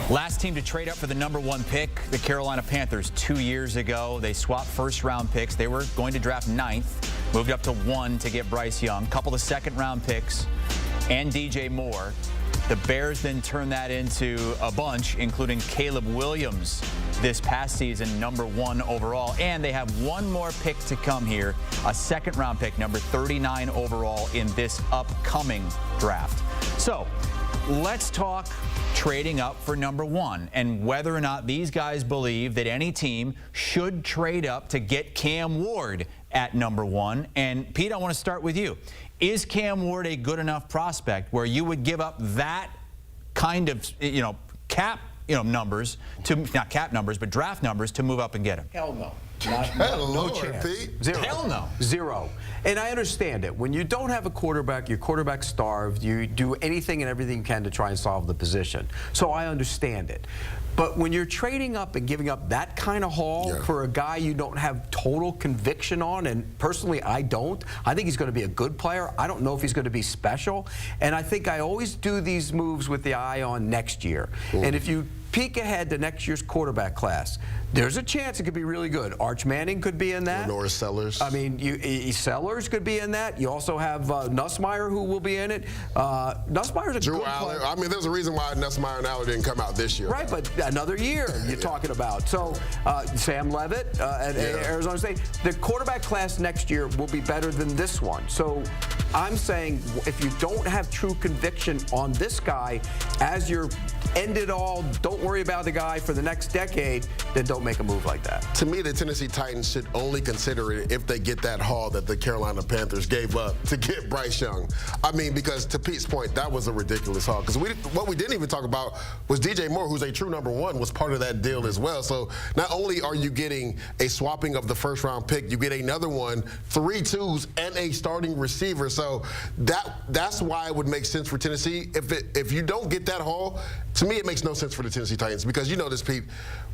Last team to trade up for the #1 pick, the Carolina Panthers, 2 years ago. They swapped first-round picks. They were going to draft 9th, moved up to 1 to get Bryce Young, couple of second-round picks, and DJ Moore. The Bears then turned that into a bunch, including Caleb Williams this past season, #1 overall. And they have one more pick to come here, a second-round pick, number 39 overall in this upcoming draft. So let's talk trading up for #1 and whether or not these guys believe that any team should trade up to get Cam Ward at #1. And Pete, I want to start with you. Is Cam Ward a good enough prospect where you would give up that kind of, cap, numbers to, not cap numbers, but draft numbers to move up and get him? Hell no. No chance. Pete. Zero. Hell no. Zero. And I understand it. When you don't have a quarterback, you're quarterback starved. You do anything and everything you can to try and solve the position. So I understand it. But when you're trading up and giving up that kind of haul for a guy you don't have total conviction on, and personally I don't. I think he's going to be a good player. I don't know if he's going to be special. And I think I always do these moves with the eye on next year. And if you peek ahead to next year's quarterback class, there's a chance it could be really good. Arch Manning could be in that. Norris Sellers. I mean, Sellers could be in that. You also have Nussmeier, who will be in it. Nussmeier's a Drew good Aller. player. I mean, there's a reason why Nussmeier and Aller didn't come out this year. Right, but another year you're talking about. So Sam Levitt at Arizona State. The quarterback class next year will be better than this one. So I'm saying if you don't have true conviction on this guy as your end it all, don't worry about the guy for the next decade, then don't make a move like that. To me, the Tennessee Titans should only consider it if they get that haul that the Carolina Panthers gave up to get Bryce Young. I mean, because to Pete's point, that was a ridiculous haul. Because what we didn't even talk about was DJ Moore, who's a true #1, was part of that deal as well. So not only are you getting a swapping of the first-round pick, you get another one, 3 2s, and a starting receiver. So that's why it would make sense for Tennessee. If you don't get that haul, to me, it makes no sense for the Tennessee Titans because you know this, Pete.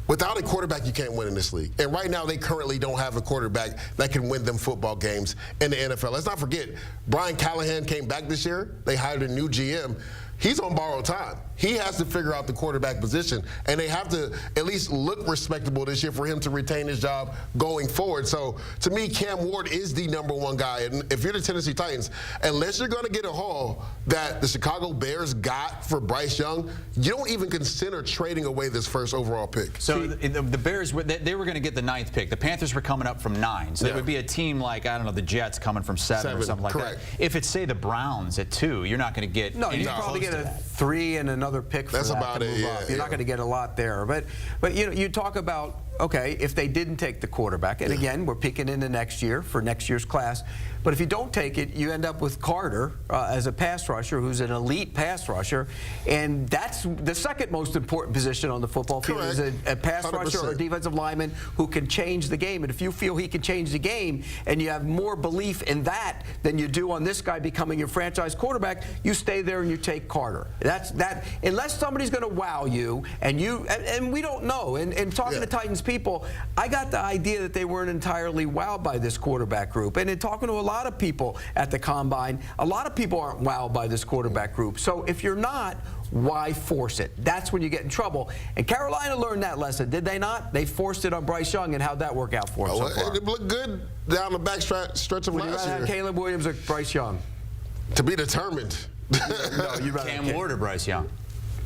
Without a quarterback, you can't win in this league. And right now, they currently don't have a quarterback that can win them football games in the NFL. Let's not forget, Brian Callahan came back this year. They hired a new GM. He's on borrowed time. He has to figure out the quarterback position, and they have to at least look respectable this year for him to retain his job going forward. So, to me, Cam Ward is the #1 guy. And if you're the Tennessee Titans, unless you're going to get a haul that the Chicago Bears got for Bryce Young, you don't even consider trading away this first overall pick. So the Bears, they were going to get the 9th pick. The Panthers were coming up from 9. So it would be a team like, I don't know, the Jets coming from 7 or something like that. If it's, say, the Browns at 2, you're not going to get you probably get a 3 and another pick for That's that about to move it, up. You're not going to get a lot there. But you talk about, okay, if they didn't take the quarterback, and again, we're peeking into next year for next year's class, but if you don't take it, you end up with Carter as a pass rusher who's an elite pass rusher, and that's the second most important position on the football field is a pass 100%. Rusher or defensive lineman who can change the game. And if you feel he can change the game and you have more belief in that than you do on this guy becoming your franchise quarterback, you stay there and you take Carter. That's that. Unless somebody's going to wow you, and we don't know. And talking to Titans people, I got the idea that they weren't entirely wowed by this quarterback group. And in talking to a lot of people at the Combine, a lot of people aren't wowed by this quarterback group. So if you're not, why force it? That's when you get in trouble. And Carolina learned that lesson, did they not? They forced it on Bryce Young, and how'd that work out for him so far? It looked good down the back stretch of last year. Caleb Williams or Bryce Young? To be determined. No, you'd rather Cam Ward or Bryce Young?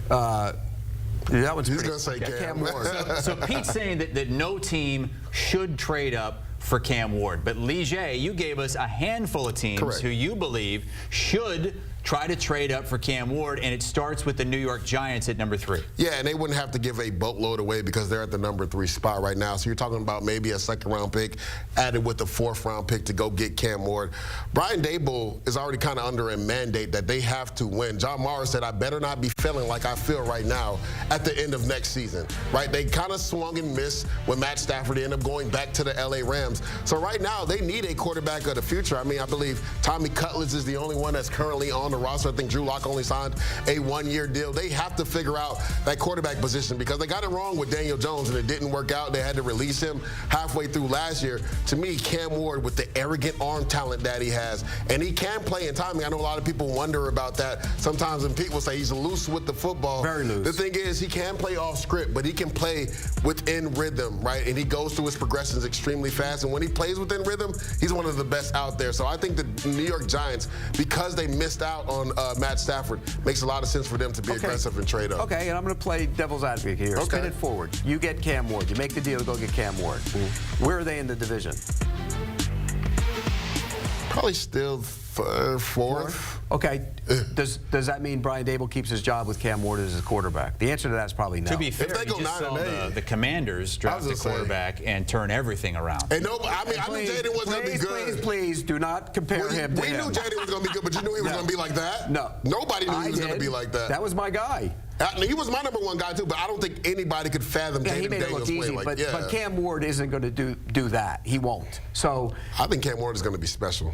That one's He's going to say Cam Ward. So Pete's saying that no team should trade up for Cam Ward. But Leger, you gave us a handful of teams who you believe should try to trade up for Cam Ward, and it starts with the New York Giants at #3. Yeah, and they wouldn't have to give a boatload away because they're at the #3 spot right now. So you're talking about maybe a second-round pick added with the 4th-round pick to go get Cam Ward. Brian Daboll is already kind of under a mandate that they have to win. John Mara said, I better not be feeling like I feel right now at the end of next season. Right? They kind of swung and missed when Matt Stafford ended up going back to the LA Rams. So right now, they need a quarterback of the future. I mean, I believe Tommy Cutlets is the only one that's currently on the the roster. I think Drew Lock only signed a one-year deal. They have to figure out that quarterback position because they got it wrong with Daniel Jones and it didn't work out. They had to release him halfway through last year. To me, Cam Ward, with the arrogant arm talent that he has, and he can play in timing. I know a lot of people wonder about that sometimes, and people say he's loose with the football. Very loose. The thing is, he can play off script, but he can play within rhythm, right? And he goes through his progressions extremely fast. And when he plays within rhythm, he's one of the best out there. So I think the New York Giants, because they missed out on Matt Stafford, makes a lot of sense for them to be aggressive and trade up. Okay, and I'm going to play devil's advocate here. Spin it forward. You get Cam Ward. You make the deal to go get Cam Ward. Where are they in the division? Probably still fourth. Okay. Does that mean Brian Dable keeps his job with Cam Ward as his quarterback? The answer to that is probably no. To be fair, If they go you just 9-8, saw the Commanders draft a quarterback and turn everything around. And no, I mean, I knew Jaden was going to be good. Please, do not compare him to him. We knew Jaden was going to be good, but you knew he was going to be like that? No. Nobody knew he was going to be like that. That was my guy. He was my number one guy, too, but I don't think anybody could fathom He Jaden made it Daniels look easy, playing like but Cam Ward isn't going to do that. He won't. So I think Cam Ward is going to be special.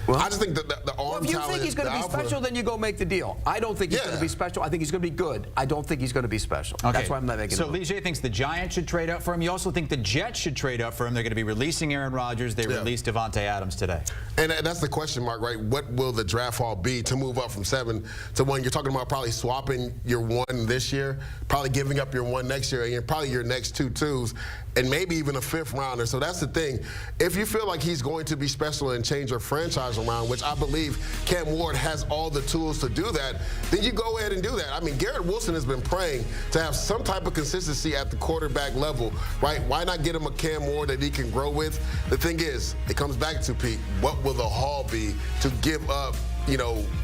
Well, I just think that the arm if you talent, think he's going to be special, then you go make the deal. I don't think he's going to be special. I think he's going to be good. I don't think he's going to be special. Okay. That's why I'm not making it. So Leger thinks the Giants should trade up for him. You also think the Jets should trade up for him. They're going to be releasing Aaron Rodgers. They released Devontae Adams today. And that's the question mark, right? What will the draft haul be to move up from 7 to 1? You're talking about probably swapping your 1 this year, probably giving up your 1 next year, and probably your next 2 twos, and maybe even a 5th rounder. So that's the thing. If you feel like he's going to be special and change your franchise around, which I believe Cam Ward has all the tools to do that, then you go ahead and do that. I mean, Garrett Wilson has been praying to have some type of consistency at the quarterback level, right? Why not get him a Cam Ward that he can grow with? The thing is, it comes back to, Pete, what will the haul be to give up,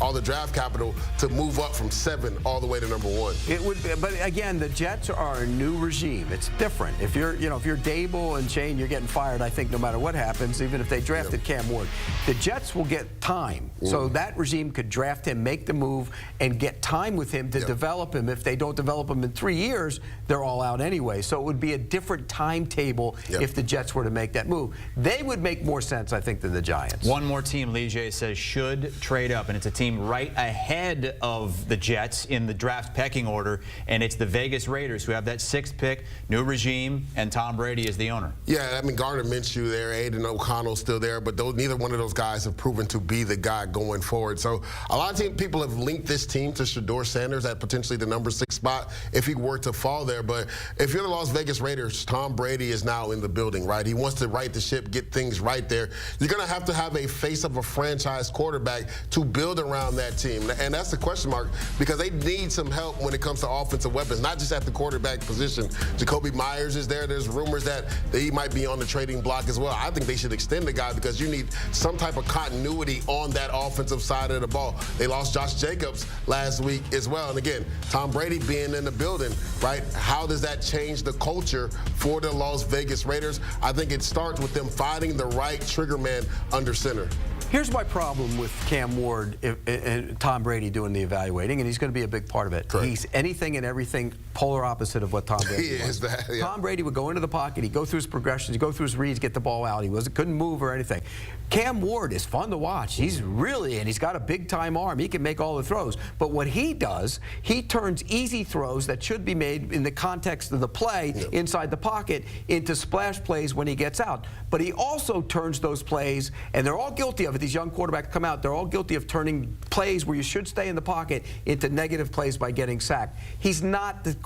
all the draft capital to move up from 7 all the way to number 1? It would, but again, the Jets are a new regime. It's different. If you're Dable and Shane, you're getting fired. I think no matter what happens, even if they drafted Cam Ward, the Jets will get time. So that regime could draft him, make the move, and get time with him to develop him. If they don't develop him in 3 years, they're all out anyway. So it would be a different timetable if the Jets were to make that move. They would make more sense, I think, than the Giants. One more team, Leger says, should trade up, and it's a team right ahead of the Jets in the draft pecking order, and it's the Vegas Raiders who have that 6th pick, new regime, and Tom Brady is the owner. Yeah, I mean, Gardner Minshew there, Aiden O'Connell's still there, but neither one of those guys have proven to be the guy going forward. So a lot of people have linked this team to Shedeur Sanders at potentially the number 6 spot if he were to fall there. But if you're the Las Vegas Raiders, Tom Brady is now in the building, right? He wants to right the ship, get things right there. You're going to have a face of a franchise quarterback to build around that team. And that's the question mark because they need some help when it comes to offensive weapons, not just at the quarterback position. Jacoby Myers is there. There's rumors that he might be on the trading block as well. I think they should extend the guy because you need some type of continuity on that offensive side of the ball. They lost Josh Jacobs last week as well. And again, Tom Brady being in the building, right? How does that change the culture for the Las Vegas Raiders? I think it starts with them finding the right trigger man under center. Here's my problem with Cam Ward and Tom Brady doing the evaluating, and he's going to be a big part of it. Correct. He's anything and everything polar opposite of what Tom Brady is. Tom Brady would go into the pocket, he'd go through his progressions, he'd go through his reads, get the ball out. He couldn't move or anything. Cam Ward is fun to watch. He's got a big-time arm. He can make all the throws. But what he does, he turns easy throws that should be made in the context of the play inside the pocket into splash plays when he gets out. But he also turns those plays, and they're all guilty of it. These young quarterbacks come out, they're all guilty of turning plays where you should stay in the pocket into negative plays by getting sacked. He's not the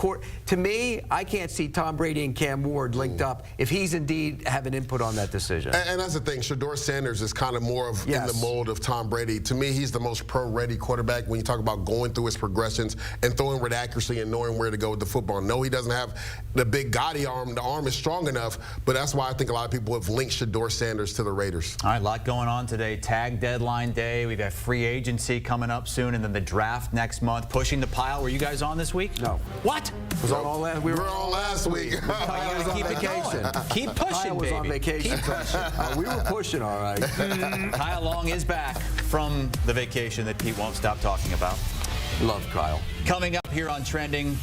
to me, I can't see Tom Brady and Cam Ward linked up if he's indeed having input on that decision. And that's the thing. Shedeur Sanders is kind of more of in the mold of Tom Brady. To me, he's the most pro-ready quarterback when you talk about going through his progressions and throwing with accuracy and knowing where to go with the football. No, he doesn't have the big gaudy arm. The arm is strong enough, but that's why I think a lot of people have linked Shedeur Sanders to the Raiders. All right, a lot going on today. Tag deadline day. We've got free agency coming up soon, and then the draft next month. Pushing the pile. Were you guys on this week? No. What? Was on all last, we were on last week. Kyle was on vacation. Keep pushing, Kyle was on vacation. Keep pushing. We were pushing, all right. Kyle Long is back from the vacation that Pete won't stop talking about. Love Kyle. Coming up here on Trending,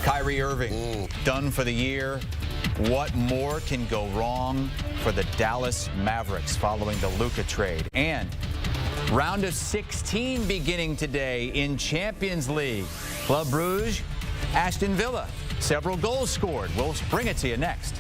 Kyrie Irving, done for the year. What more can go wrong for the Dallas Mavericks following the Luka trade? And Round of 16 beginning today in Champions League. Club Brugge, Aston Villa. Several goals scored. We'll bring it to you next.